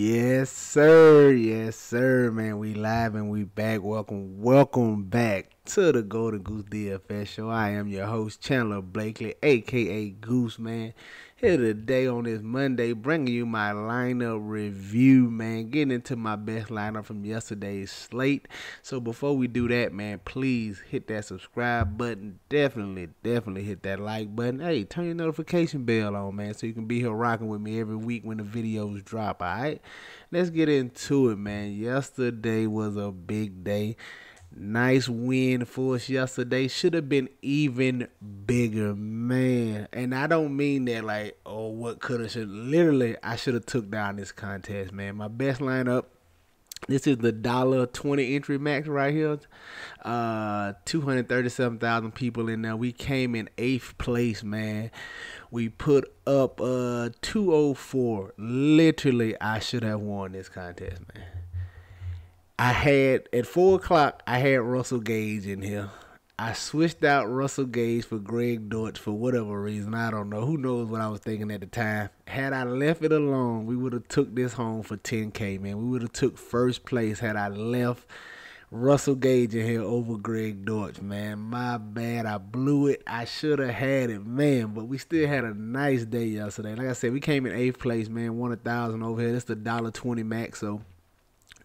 Yes, sir. Yes, sir, man. We live and we back. Welcome back to the Golden Goose DFS show. I am your host, Chandler Blakely, aka Goose, man. Here today on this Monday, bringing you my lineup review, man. Getting into my best lineup from yesterday's slate. So before we do that, man, please hit that subscribe button. Definitely hit that like button. Hey, turn your notification bell on, man, so you can be here rocking with me every week when the videos drop, all right? Let's get into it, man. Yesterday was a big day. Nice win for us yesterday. Should have been even bigger, man. And I don't mean that like, oh, what could have, should. Literally, I should have took down this contest, man. My best lineup. This is the $1.20 entry max right here. 237,000 people in there. We came in 8th place, man. We put up 204. Literally, I should have won this contest, man. I had, at 4 o'clock, I had Russell Gage in here. I switched out Russell Gage for Greg Dortch for whatever reason. I don't know. Who knows what I was thinking at the time. Had I left it alone, we would have took this home for 10K, man. We would have took first place had I left Russell Gage in here over Greg Dortch, man. My bad. I blew it. I should have had it, man. But we still had a nice day yesterday. Like I said, we came in 8th place, man. Won 1,000 over here. This is the $1.20 max, so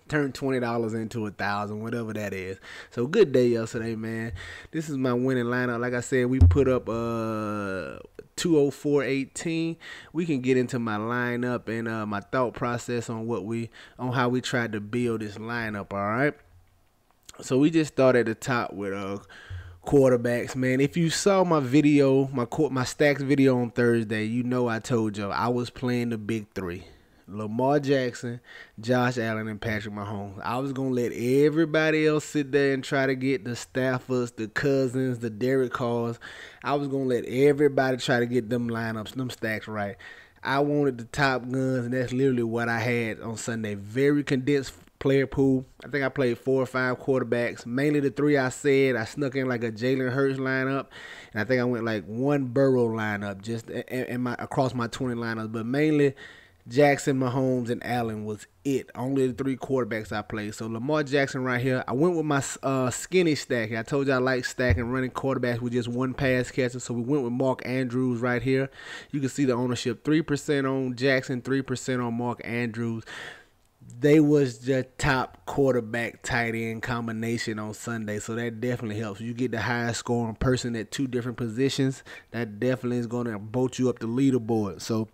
turn $20 into 1,000, whatever that is. So good day yesterday, man. This is my winning lineup. Like I said, we put up 204.18. We can get into my lineup and my thought process on how we tried to build this lineup. All right. So we just start at the top with quarterbacks, man. If you saw my video, my stacks video on Thursday, you know I told you I was playing the big three. Lamar Jackson, Josh Allen, and Patrick Mahomes. I was going to let everybody else sit there and try to get the Staffords, the Cousins, the Derek Carrs. I was going to let everybody try to get them lineups, them stacks right. I wanted the top guns, and that's literally what I had on Sunday. Very condensed player pool. I think I played 4 or 5 quarterbacks. Mainly the 3 I said. I snuck in like a Jalen Hurts lineup, and I think I went like 1 Burrow lineup just across my 20 lineups. But mainly Jackson, Mahomes, and Allen was it. Only the 3 quarterbacks I played. So Lamar Jackson right here. I went with my skinny stack. I told you I like stacking running quarterbacks with just 1 pass catcher. So we went with Mark Andrews right here. You can see the ownership. 3% on Jackson, 3% on Mark Andrews. They was the top quarterback tight end combination on Sunday. So that definitely helps. You get the highest scoring person at 2 different positions. That definitely is going to bolt you up the leaderboard. So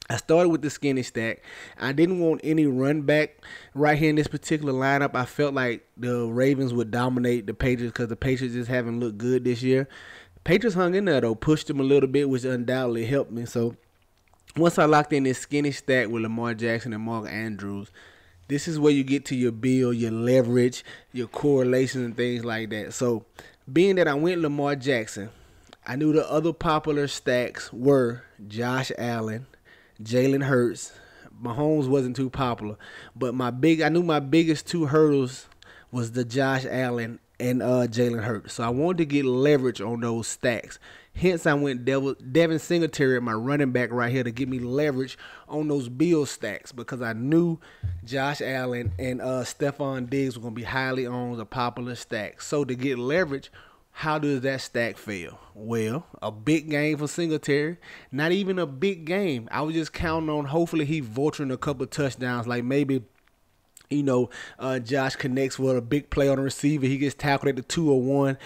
I started with the skinny stack. I didn't want any run back right here in this particular lineup. I felt like the Ravens would dominate the Patriots because the Patriots just haven't looked good this year. Patriots hung in there, though, pushed them a little bit, which undoubtedly helped me. So once I locked in this skinny stack with Lamar Jackson and Mark Andrews, this is where you get to your build, your leverage, your correlations, and things like that. So being that I went Lamar Jackson, I knew the other popular stacks were Josh Allen, Jalen Hurts. Mahomes wasn't too popular, but I knew my biggest 2 hurdles was the Josh Allen and Jalen Hurts. So I wanted to get leverage on those stacks. Hence, I went Devin Singletary at my running back right here to give me leverage on those Bill stacks because I knew Josh Allen and Stephon Diggs were going to be highly owned, a popular stack. So to get leverage, how does that stack fail? Well, a big game for Singletary. Not even a big game. I was just counting on hopefully he vulturing a couple touchdowns. Like maybe, Josh connects with a big play on the receiver. He gets tackled at the 2 or 1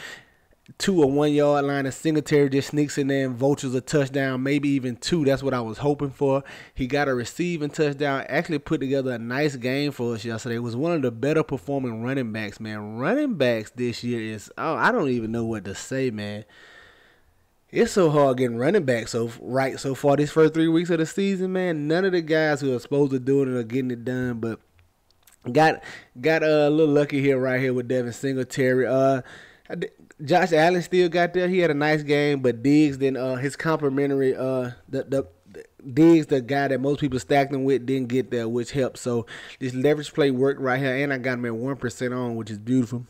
yard line, and Singletary just sneaks in there and vultures a touchdown, maybe even 2. That's what I was hoping for. He got a receiving touchdown, actually put together a nice game for us yesterday. It was one of the better performing running backs, man. Running backs this year is, I don't even know what to say, man. It's so hard getting running back so far these first 3 weeks of the season, man. None of the guys who are supposed to do it are getting it done, but got a little lucky here right here with Devin Singletary. Josh Allen still got there. He had a nice game, but Diggs his complimentary Diggs, the guy that most people stacked him with, didn't get there, which helped. So this leverage play worked right here, and I got him at 1% on, which is beautiful.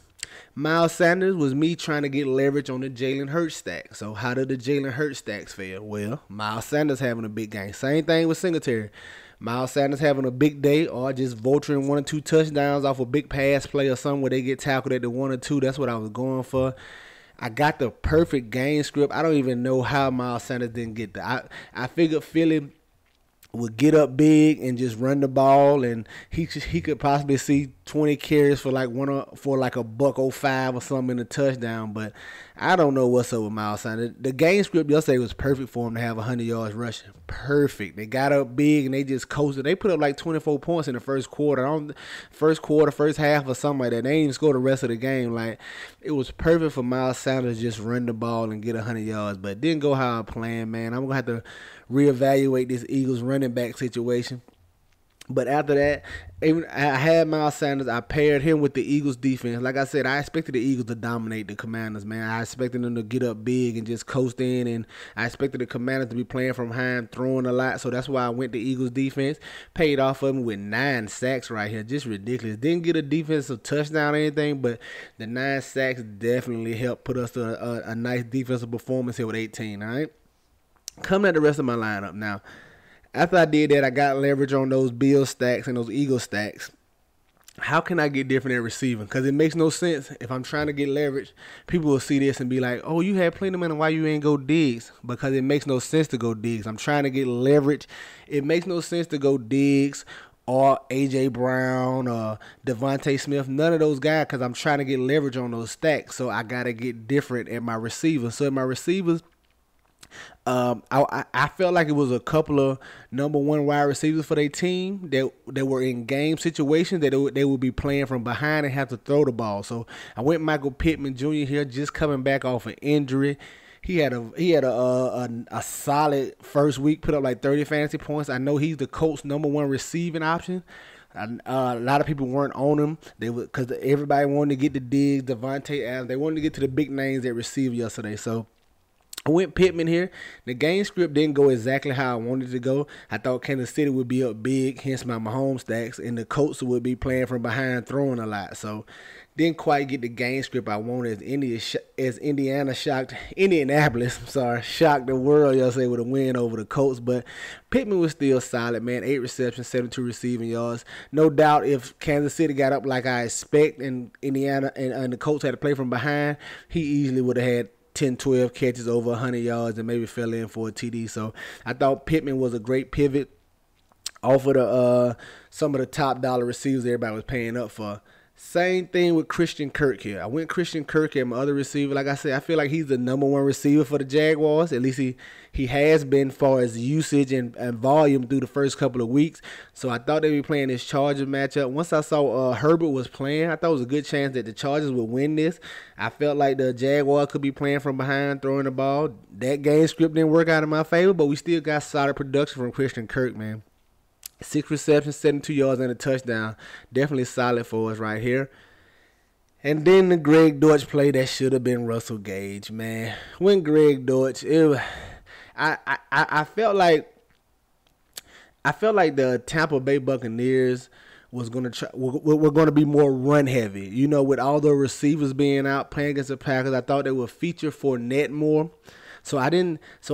Miles Sanders was me trying to get leverage on the Jalen Hurts stack. So how did the Jalen Hurts stacks fail? Well, Miles Sanders having a big game. Same thing with Singletary. Miles Sanders having a big day, or just vulturing 1 or 2 touchdowns off a big pass play or something where they get tackled at the 1 or 2. That's what I was going for. I got the perfect game script. I don't even know how Miles Sanders didn't get that. I figured Philly would get up big and just run the ball, and he could possibly see 20 carries for like a $105 or something in a touchdown. But I don't know what's up with Miles Sanders. The game script yesterday was perfect for him to have 100 yards rushing. Perfect. They got up big and they just coasted. They put up like 24 points in the first quarter. First half or something like that. They didn't even score the rest of the game. Like, it was perfect for Miles Sanders to just run the ball and get 100 yards. But it didn't go how I planned, man. I'm going to have to reevaluate this Eagles running back situation. But after that, I had Miles Sanders. I paired him with the Eagles defense. Like I said, I expected the Eagles to dominate the Commanders, man. I expected them to get up big and just coast in, and I expected the Commanders to be playing from behind, throwing a lot. So that's why I went to Eagles defense. Paid off of them with 9 sacks right here. Just ridiculous. Didn't get a defensive touchdown or anything, but the 9 sacks definitely helped put us to a nice defensive performance here with 18, all right? Coming at the rest of my lineup now. After I did that, I got leverage on those Bills stacks and those Eagles stacks. How can I get different at receiving? Because it makes no sense. If I'm trying to get leverage, people will see this and be like, oh, you had plenty of money, why you ain't go Diggs? Because it makes no sense to go Diggs. I'm trying to get leverage. It makes no sense to go Diggs or A.J. Brown or Devontae Smith. None of those guys, because I'm trying to get leverage on those stacks. So I got to get different at my receivers. So at my receivers, I felt like it was a couple of number 1 wide receivers for their team that were in game situations that they would be playing from behind and have to throw the ball. So I went Michael Pittman Jr. here, just coming back off an injury. He had a solid first week, put up like 30 fantasy points. I know he's the Colts' number 1 receiving option. A lot of people weren't on him. Because everybody wanted to get the Diggs, Devontae Adams. They wanted to get to the big names at receiver yesterday. So I went Pittman here. The game script didn't go exactly how I wanted it to go. I thought Kansas City would be up big, hence my Mahomes stacks, and the Colts would be playing from behind, throwing a lot. So didn't quite get the game script I wanted as Indianapolis shocked the world yesterday with a win over the Colts. But Pittman was still solid, man. 8 receptions, 72 receiving yards. No doubt if Kansas City got up like I expect and Indiana and the Colts had to play from behind, he easily would have had 10, 12 catches over 100 yards and maybe fell in for a TD. So I thought Pittman was a great pivot off of some of the top dollar receivers everybody was paying up for. Same thing with Christian Kirk here. I went Christian Kirk at my other receiver. Like I said, I feel like he's the number 1 receiver for the Jaguars. At least he has been far as usage and volume through the first couple of weeks. So I thought they'd be playing this Chargers matchup. Once I saw Herbert was playing, I thought it was a good chance that the Chargers would win this. I felt like the Jaguars could be playing from behind, throwing the ball. That game script didn't work out in my favor, but we still got solid production from Christian Kirk, man. 6 receptions, 72 yards, and a touchdown. Definitely solid for us right here. And then the Greg Dortch play that should have been Russell Gage, man. When Greg Dortch, I felt like the Tampa Bay Buccaneers was gonna try. We're gonna be more run heavy. You know, with all the receivers being out playing against the Packers, I thought they would feature Fournette more. So I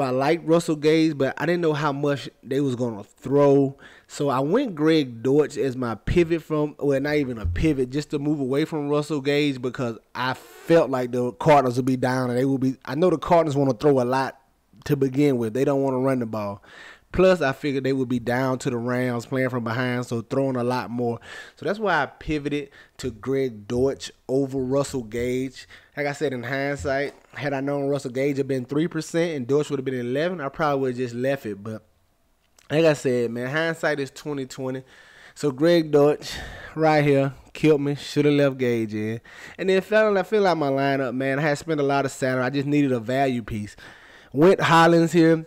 liked Russell Gage, but I didn't know how much they was gonna throw. So I went Greg Dortch as my pivot not even a pivot, just to move away from Russell Gage because I felt like the Cardinals would be down and they will be. I know the Cardinals want to throw a lot to begin with. They don't want to run the ball. Plus, I figured they would be down to the Rams playing from behind, so throwing a lot more. So that's why I pivoted to Greg Dortch over Russell Gage. Like I said, in hindsight, had I known Russell Gage had been 3% and Dortch would have been 11, I probably would have just left it. But like I said, man, hindsight is 20/20. So Greg Dortch right here killed me. Should have left Gage in. And then I feel like my lineup, man, I had spent a lot of salary. I just needed a value piece. Went Hollins here.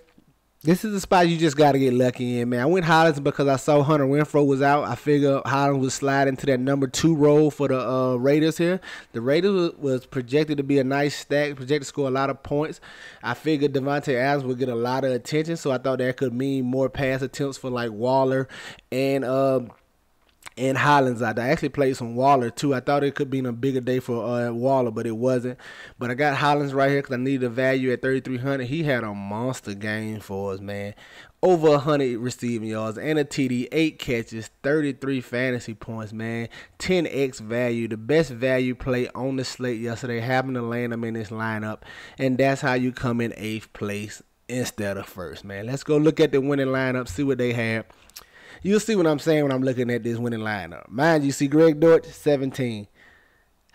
This is the spot you just got to get lucky in, man. I went Hollins because I saw Hunter Renfrow was out. I figured Hollins would slide into that number 2 role for the Raiders here. The Raiders was projected to be a nice stack, projected to score a lot of points. I figured Devontae Adams would get a lot of attention, so I thought that could mean more pass attempts for like Waller and and Hollins out there. I actually played some Waller too. I thought it could be a bigger day for Waller, but it wasn't. But I got Hollins right here because I needed a value at 3,300. He had a monster game for us, man. Over 100 receiving yards and a TD, 8 catches, 33 fantasy points, man. 10x value, the best value play on the slate yesterday. Happened to land him in this lineup, and that's how you come in 8th place instead of 1st, man. Let's go look at the winning lineup, see what they have. You'll see what I'm saying when I'm looking at this winning lineup. Mind you, see Greg Dortch, 17.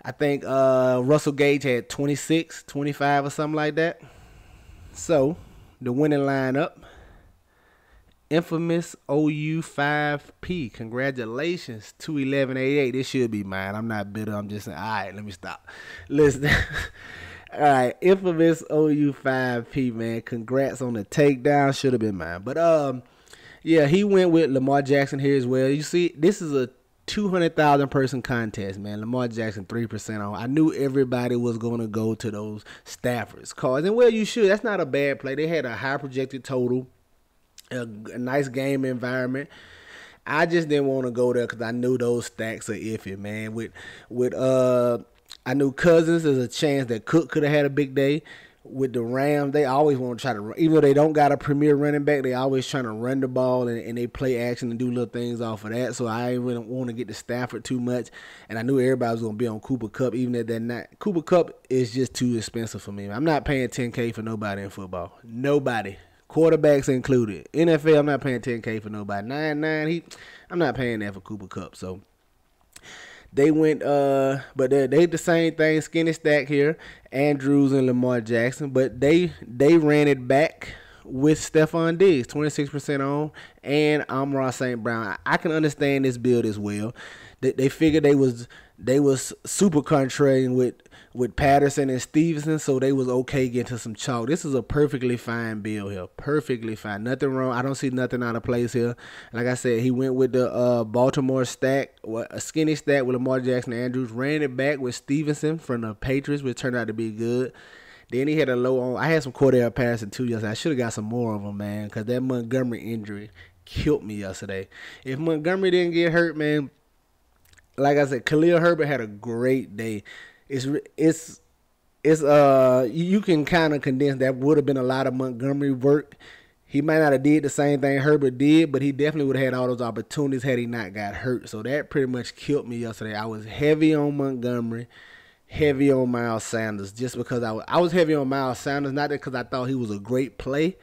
I think Russell Gage had 26, 25 or something like that. So, the winning lineup, infamous OU5P. Congratulations, 21188. This should be mine. I'm not bitter. I'm just saying, all right, let me stop. Listen. All right, infamous OU5P, man. Congrats on the takedown. Should have been mine. But, yeah, he went with Lamar Jackson here as well. You see, this is a 200,000 person contest, man. Lamar Jackson 3% on. I knew everybody was going to go to those Stafford's cards. And, well, you should. That's not a bad play. They had a high projected total, a nice game environment. I just didn't want to go there because I knew those stacks are iffy, man. I knew Cousins, there's a chance that Cook could have had a big day. With the Rams, they always want to try to run. Even though they don't got a premier running back, they always trying to run the ball and they play action and do little things off of that. So I didn't really want to get to Stafford too much. And I knew everybody was going to be on Cooper Kupp, even if they're not. Cooper Kupp is just too expensive for me. I'm not paying $10K for nobody in football. Nobody. Quarterbacks included. NFL, I'm not paying $10K for nobody. 9-9, I'm not paying that for Cooper Kupp. So they went, but they the same thing, skinny stack here, Andrews and Lamar Jackson, but they ran it back with Stephon Diggs, 26% on, and Amon-Ra St. Brown. I can understand this build as well. They figured they was super contrarian with Patterson and Stevenson, so they was okay getting to some chalk. This is a perfectly fine build here. Perfectly fine. Nothing wrong. I don't see nothing out of place here. Like I said, he went with the Baltimore stack, a skinny stack with Lamar Jackson and Andrews, ran it back with Stevenson from the Patriots, which turned out to be good. Then he had a low on. I had some Cordell Patterson too yesterday. I should have got some more of them, man, because that Montgomery injury killed me yesterday. If Montgomery didn't get hurt, man, like I said, Khalil Herbert had a great day. You can kind of condense that would have been a lot of Montgomery work. He might not have did the same thing Herbert did, but he definitely would have had all those opportunities had he not got hurt. So that pretty much killed me yesterday. I was heavy on Montgomery, heavy on Miles Sanders, just because I was heavy on Miles Sanders, not because I thought he was a great play.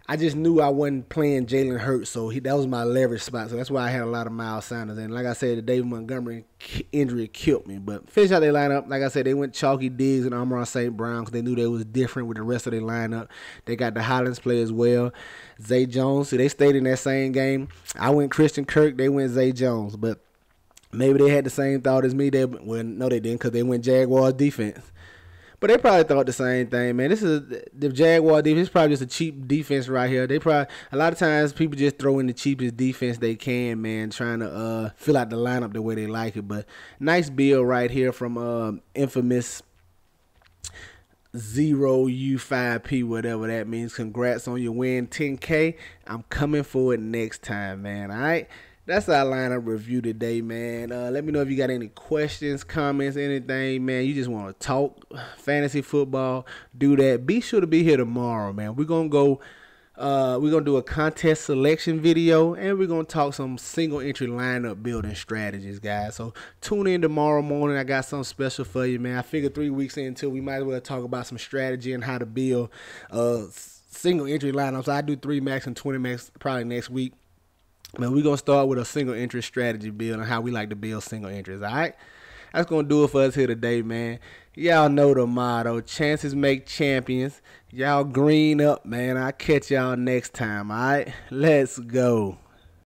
I just knew I wasn't playing Jalen Hurts, so that was my leverage spot. So that's why I had a lot of Miles Sanders. And like I said, the David Montgomery injury killed me. But finish out their lineup. Like I said, they went Chalky Diggs and Amon-Ra St. Brown because they knew they was different with the rest of their lineup. They got the Hollins play as well. Zay Jones, see, they stayed in that same game. I went Christian Kirk. They went Zay Jones. But maybe they had the same thought as me. No, they didn't because they went Jaguars defense. But they probably thought the same thing, man. This is the Jaguar defense. It's probably just a cheap defense right here. A lot of times people just throw in the cheapest defense they can, man, trying to fill out the lineup the way they like it. But nice build right here from infamous 0U5P, whatever that means. Congrats on your win, 10K. I'm coming for it next time, man. All right. That's our lineup review today, man. Let me know if you got any questions, comments, anything, man. You just want to talk fantasy football, do that. Be sure to be here tomorrow, man. We're going to do a contest selection video, and we're going to talk some single entry lineup building strategies, guys. So tune in tomorrow morning. I got something special for you, man. I figured 3 weeks into, we might as well talk about some strategy and how to build single entry lineups. So I do 3 max and 20 max probably next week. But we're going to start with a single entry strategy build and how we like to build single entries, all right? That's going to do it for us here today, man. Y'all know the motto, chances make champions. Y'all green up, man. I'll catch y'all next time, all right? Let's go.